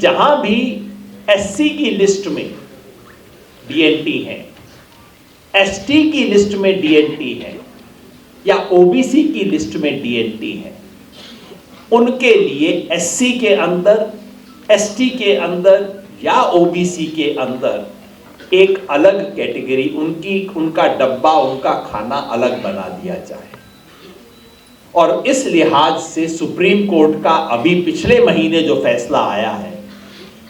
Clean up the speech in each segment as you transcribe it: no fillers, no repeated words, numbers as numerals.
जहां भी एससी की लिस्ट में डीएनटी है, एसटी की लिस्ट में डीएनटी है या ओबीसी की लिस्ट में डीएनटी है, उनके लिए एससी के अंदर, एसटी के अंदर या ओबीसी के अंदर एक अलग कैटेगरी, उनका डब्बा, उनका खाना अलग बना दिया जाए। और इस लिहाज से सुप्रीम कोर्ट का अभी पिछले महीने जो फैसला आया है,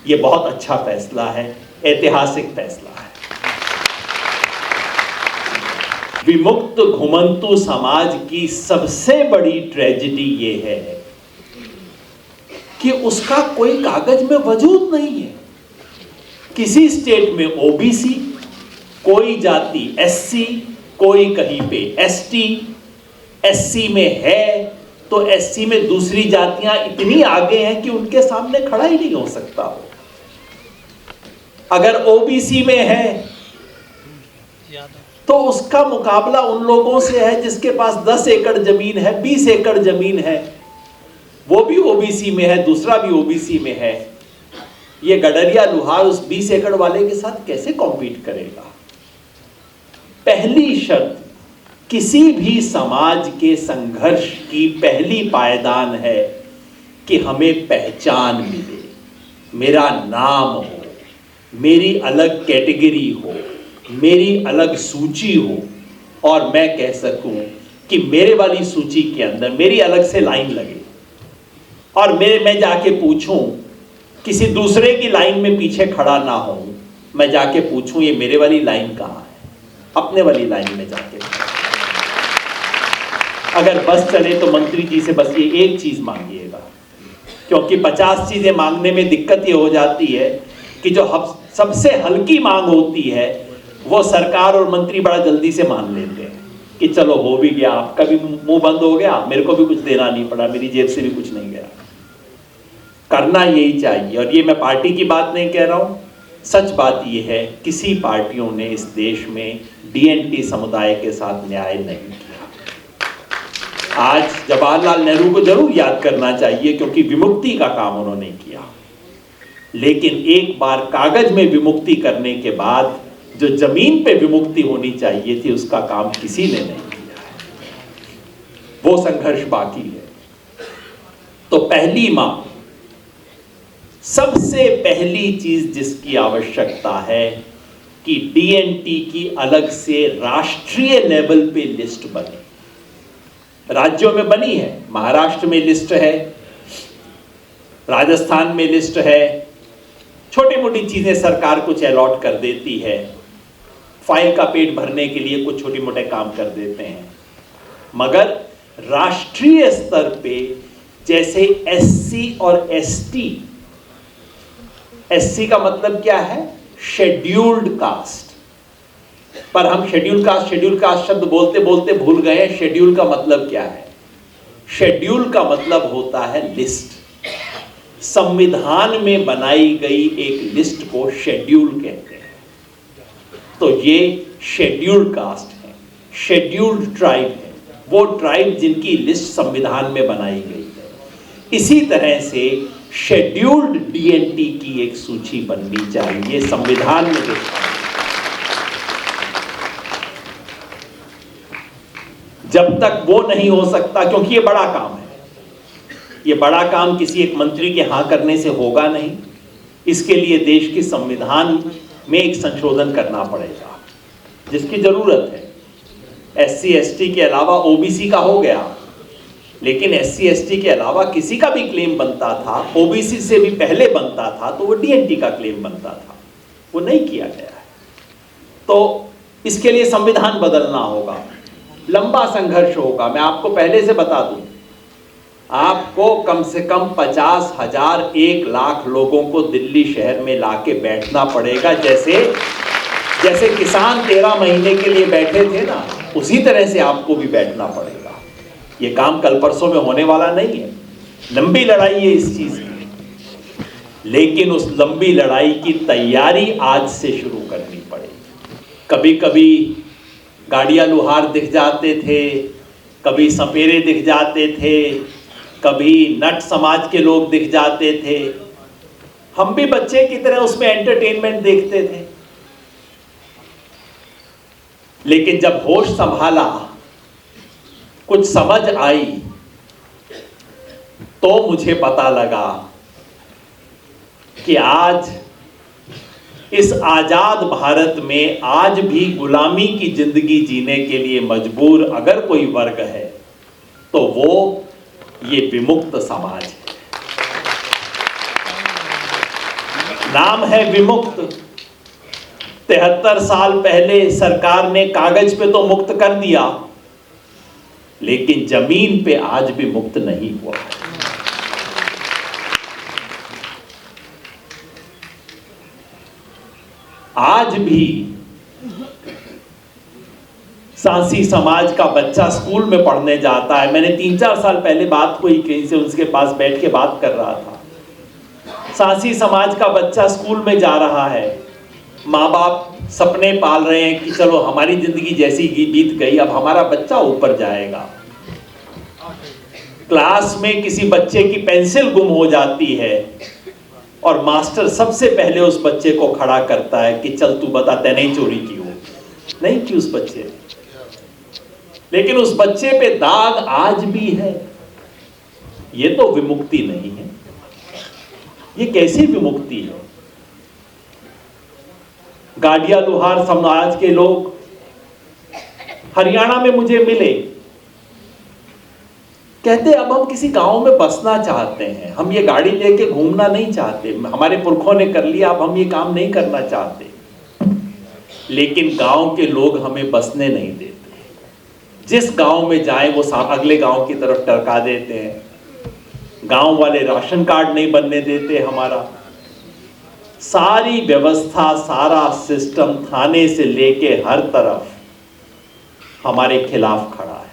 ये बहुत अच्छा फैसला है, ऐतिहासिक फैसला है। विमुक्त घुमंतु समाज की सबसे बड़ी ट्रेजेडी ये है कि उसका कोई कागज में वजूद नहीं है। किसी स्टेट में ओबीसी, कोई जाति एससी, कोई कहीं पे एसटी, एससी में है तो एससी में दूसरी जातियां इतनी आगे हैं कि उनके सामने खड़ा ही नहीं हो सकता हो। अगर ओबीसी में है तो उसका मुकाबला उन लोगों से है जिसके पास 10 एकड़ जमीन है, 20 एकड़ जमीन है, वो भी ओबीसी में है, दूसरा भी ओबीसी में है। ये गडरिया लुहार उस 20 एकड़ वाले के साथ कैसे कॉम्पीट करेगा? पहली शर्त किसी भी समाज के संघर्ष की पहली पायदान है कि हमें पहचान मिले, मेरा नाम हो, मेरी अलग कैटेगरी हो, मेरी अलग सूची हो और मैं कह सकूं कि मेरे वाली सूची के अंदर मेरी अलग से लाइन लगे और मैं जाके पूछूं, किसी दूसरे की लाइन में पीछे खड़ा ना हो, मैं जाके पूछूं ये मेरे वाली लाइन कहाँ है, अपने वाली लाइन में जाके। अगर बस चले तो मंत्री जी से बस ये एक चीज मांगिएगा, क्योंकि 50 चीजें मांगने में दिक्कत ये हो जाती है कि जो सबसे हल्की मांग होती है वो सरकार और मंत्री बड़ा जल्दी से मान लेते हैं कि चलो हो भी गया, आपका भी मुंह बंद हो गया, मेरे को भी कुछ देना नहीं पड़ा, मेरी जेब से भी कुछ नहीं गया। करना यही चाहिए। और ये मैं पार्टी की बात नहीं कह रहा हूं, सच बात ये है, किसी पार्टियों ने इस देश में डीएनटी समुदाय के साथ न्याय नहीं किया। आज जवाहरलाल नेहरू को जरूर याद करना चाहिए क्योंकि विमुक्ति का काम उन्होंने किया, लेकिन एक बार कागज में विमुक्ति करने के बाद जो जमीन पे विमुक्ति होनी चाहिए थी उसका काम किसी ने नहीं किया है। वो संघर्ष बाकी है। तो पहली मांग, सबसे पहली चीज जिसकी आवश्यकता है कि डीएनटी की अलग से राष्ट्रीय लेवल पे लिस्ट बने। राज्यों में बनी है, महाराष्ट्र में लिस्ट है, राजस्थान में लिस्ट है, छोटी मोटी चीजें सरकार कुछ अलॉट कर देती है, फाइल का पेट भरने के लिए कुछ छोटे मोटे काम कर देते हैं, मगर राष्ट्रीय स्तर पे जैसे एससी और एसटी, एससी का मतलब क्या है? Scheduled caste. पर हम शेड्यूल कास्ट शब्द बोलते बोलते भूल गए हैं शेड्यूल का मतलब क्या है। शेड्यूल का मतलब होता है लिस्ट। संविधान में बनाई गई एक लिस्ट को शेड्यूल कहते हैं। तो ये शेड्यूल्ड कास्ट है, शेड्यूल्ड ट्राइब है, वो ट्राइब जिनकी लिस्ट संविधान में बनाई गई है। इसी तरह से शेड्यूल्ड डीएनटी की एक सूची बननी चाहिए संविधान में। जब तक वो नहीं हो सकता, क्योंकि ये बड़ा काम है, ये बड़ा काम किसी एक मंत्री के हाँ करने से होगा नहीं। इसके लिए देश के संविधान में एक संशोधन करना पड़ेगा जिसकी जरूरत है। एससी एसटी के अलावा ओबीसी का हो गया, लेकिन एससी एसटी के अलावा किसी का भी क्लेम बनता था, ओबीसी से भी पहले बनता था, तो वो डीएनटी का क्लेम बनता था, वो नहीं किया गया है। तो इसके लिए संविधान बदलना होगा, लंबा संघर्ष होगा। मैं आपको पहले से बता दूं, आपको कम से कम 50,000 1 लाख लोगों को दिल्ली शहर में लाके बैठना पड़ेगा। जैसे किसान 13 महीने के लिए बैठे थे ना, उसी तरह से आपको भी बैठना पड़ेगा। ये काम कल परसों में होने वाला नहीं है, लंबी लड़ाई है इस चीज की, लेकिन उस लंबी लड़ाई की तैयारी आज से शुरू करनी पड़ेगी। कभी कभी गाड़िया लुहार दिख जाते थे, कभी सपेरे दिख जाते थे, कभी नट समाज के लोग दिख जाते थे, हम भी बच्चे की तरह उसमें एंटरटेनमेंट देखते थे, लेकिन जब होश संभाला, कुछ समझ आई, तो मुझे पता लगा कि आज इस आजाद भारत में आज भी गुलामी की जिंदगी जीने के लिए मजबूर अगर कोई वर्ग है तो वो ये विमुक्त समाज है। नाम है विमुक्त। 73 साल पहले सरकार ने कागज पे तो मुक्त कर दिया, लेकिन जमीन पे आज भी मुक्त नहीं हुआ। आज भी सांसी समाज का बच्चा स्कूल में पढ़ने जाता है। मैंने 3-4 साल पहले बात हुई, कहीं से उसके पास बैठ के बात कर रहा था। सांसी समाज का बच्चा स्कूल में जा रहा है, माँ बाप सपने पाल रहे हैं कि चलो हमारी जिंदगी जैसी बीत गई, अब हमारा बच्चा ऊपर जाएगा। क्लास में किसी बच्चे की पेंसिल गुम हो जाती है और मास्टर सबसे पहले उस बच्चे को खड़ा करता है कि चल तू बता, तैने ही चोरी की हो। नहीं की उस बच्चे ने, लेकिन उस बच्चे पे दाग आज भी है। ये तो विमुक्ति नहीं है। ये कैसी विमुक्ति है? गाडिया लोहार समाज के लोग हरियाणा में मुझे मिले, कहते अब हम किसी गांव में बसना चाहते हैं, हम ये गाड़ी लेके घूमना नहीं चाहते, हमारे पुरखों ने कर लिया, अब हम ये काम नहीं करना चाहते। लेकिन गांव के लोग हमें बसने नहीं देते। जिस गांव में जाएं वो अगले गांव की तरफ टरका देते हैं। गांव वाले राशन कार्ड नहीं बनने देते हमारा। सारी व्यवस्था, सारा सिस्टम, थाने से लेके हर तरफ हमारे खिलाफ खड़ा है।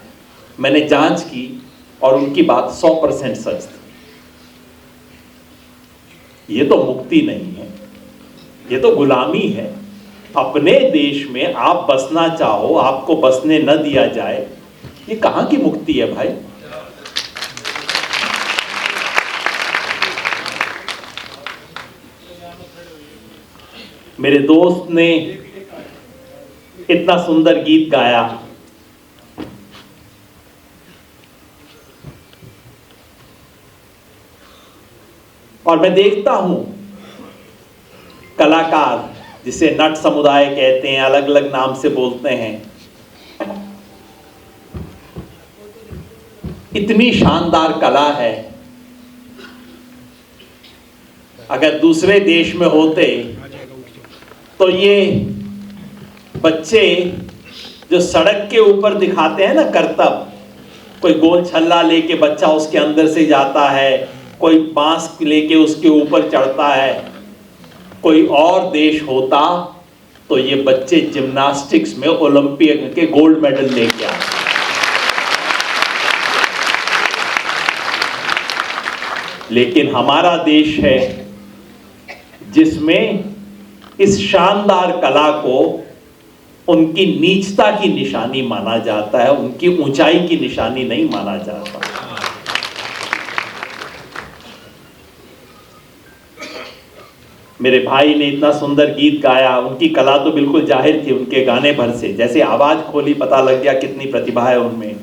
मैंने जांच की और उनकी बात 100% सच थी। ये तो मुक्ति नहीं है, ये तो गुलामी है। अपने देश में आप बसना चाहो, आपको बसने न दिया जाए, ये कहां की मुक्ति है भाई? मेरे दोस्त ने इतना सुंदर गीत गाया, और मैं देखता हूं कलाकार, जिसे नट समुदाय कहते हैं, अलग अलग नाम से बोलते हैं, इतनी शानदार कला है। अगर दूसरे देश में होते तो ये बच्चे जो सड़क के ऊपर दिखाते हैं ना करतब, कोई गोल छल्ला लेके बच्चा उसके अंदर से जाता है, कोई बांस लेके उसके ऊपर चढ़ता है, कोई और देश होता तो ये बच्चे जिम्नास्टिक्स में ओलंपिक के गोल्ड मेडल लेके आते। लेकिन हमारा देश है जिसमें इस शानदार कला को उनकी नीचता की निशानी माना जाता है, उनकी ऊंचाई की निशानी नहीं माना जाता। मेरे भाई ने इतना सुंदर गीत गाया, उनकी कला तो बिल्कुल जाहिर थी उनके गाने भर से। जैसे आवाज खोली पता लग गया कितनी प्रतिभा है उनमें।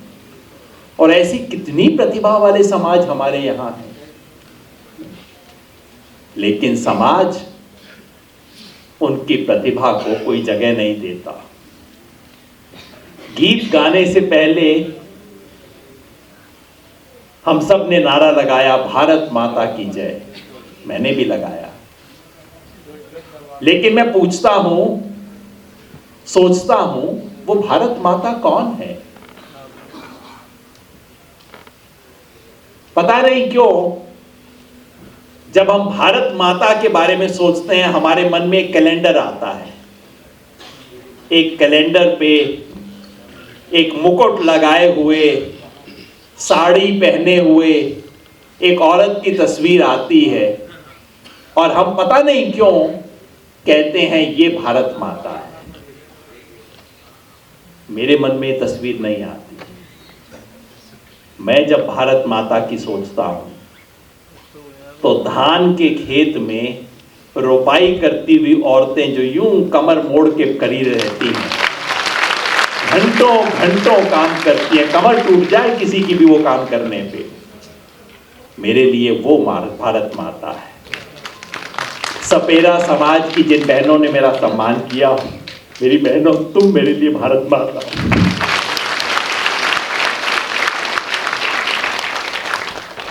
और ऐसी कितनी प्रतिभा वाले समाज हमारे यहाँ हैं, लेकिन समाज उनकी प्रतिभा को कोई जगह नहीं देता। गीत गाने से पहले हम सब ने नारा लगाया, भारत माता की जय। मैंने भी लगाया, लेकिन मैं पूछता हूं, सोचता हूं, वो भारत माता कौन है? पता नहीं क्यों जब हम भारत माता के बारे में सोचते हैं हमारे मन में एक कैलेंडर आता है। एक कैलेंडर पे एक मुकुट लगाए हुए, साड़ी पहने हुए एक औरत की तस्वीर आती है, और हम पता नहीं क्यों कहते हैं ये भारत माता है। मेरे मन में ये तस्वीर नहीं आती। मैं जब भारत माता की सोचता हूं तो धान के खेत में रोपाई करती हुई औरतें जो यूं कमर मोड़ के खड़ी रहती हैं, घंटों घंटों काम करती हैं, कमर टूट जाए किसी की भी वो काम करने पे, मेरे लिए वो भारत माता है। सपेरा समाज की जिन बहनों ने मेरा सम्मान किया, मेरी बहनों, तुम मेरे लिए भारत माता हो।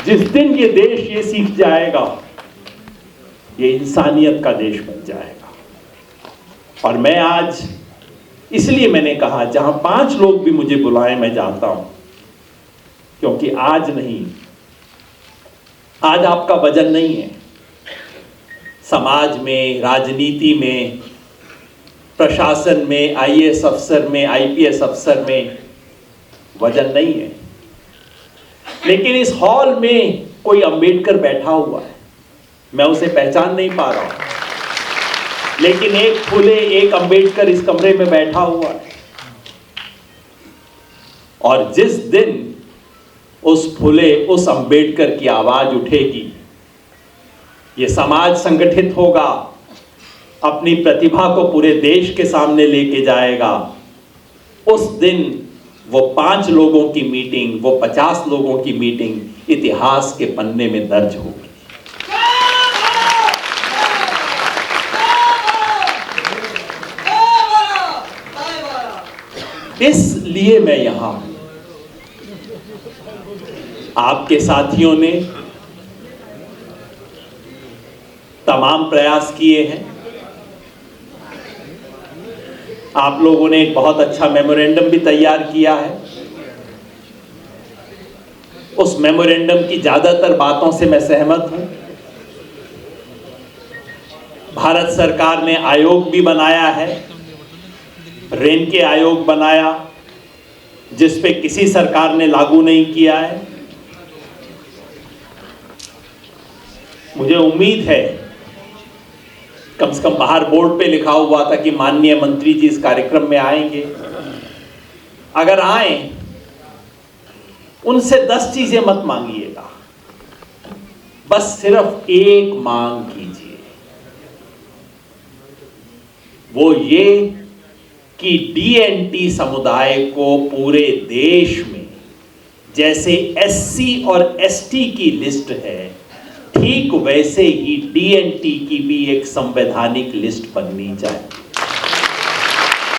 जिस दिन ये देश ये सीख जाएगा, ये इंसानियत का देश बन जाएगा। और मैं आज, इसलिए मैंने कहा जहां 5 लोग भी मुझे बुलाएं मैं जाता हूं, क्योंकि आज नहीं, आज आपका वजन नहीं है। समाज में, राजनीति में, प्रशासन में, आईएएस अफसर में, आईपीएस अफसर में वजन नहीं है। लेकिन इस हॉल में कोई अंबेडकर बैठा हुआ है, मैं उसे पहचान नहीं पा रहा हूं, लेकिन एक फुले, एक अंबेडकर इस कमरे में बैठा हुआ है। और जिस दिन उस फुले, उस अंबेडकर की आवाज उठेगी, ये समाज संगठित होगा, अपनी प्रतिभा को पूरे देश के सामने लेके जाएगा। उस दिन वो 5 लोगों की मीटिंग, वो 50 लोगों की मीटिंग इतिहास के पन्ने में दर्ज होगी। इसलिए मैं यहां हूं। आपके साथियों ने तमाम प्रयास किए हैं। आप लोगों ने एक बहुत अच्छा मेमोरेंडम भी तैयार किया है। उस मेमोरेंडम की ज्यादातर बातों से मैं सहमत हूं। भारत सरकार ने आयोग भी बनाया है, रेनके आयोग बनाया, जिस पे किसी सरकार ने लागू नहीं किया है। मुझे उम्मीद है, कम से कम बाहर बोर्ड पे लिखा हुआ था कि माननीय मंत्री जी इस कार्यक्रम में आएंगे। अगर आए, उनसे 10 चीजें मत मांगिएगा, बस सिर्फ एक मांग कीजिए, वो ये कि डीएनटी समुदाय को पूरे देश में जैसे एससी और एसटी की लिस्ट है, ठीक वैसे ही डीएनटी की भी एक संवैधानिक लिस्ट बननी चाहिए।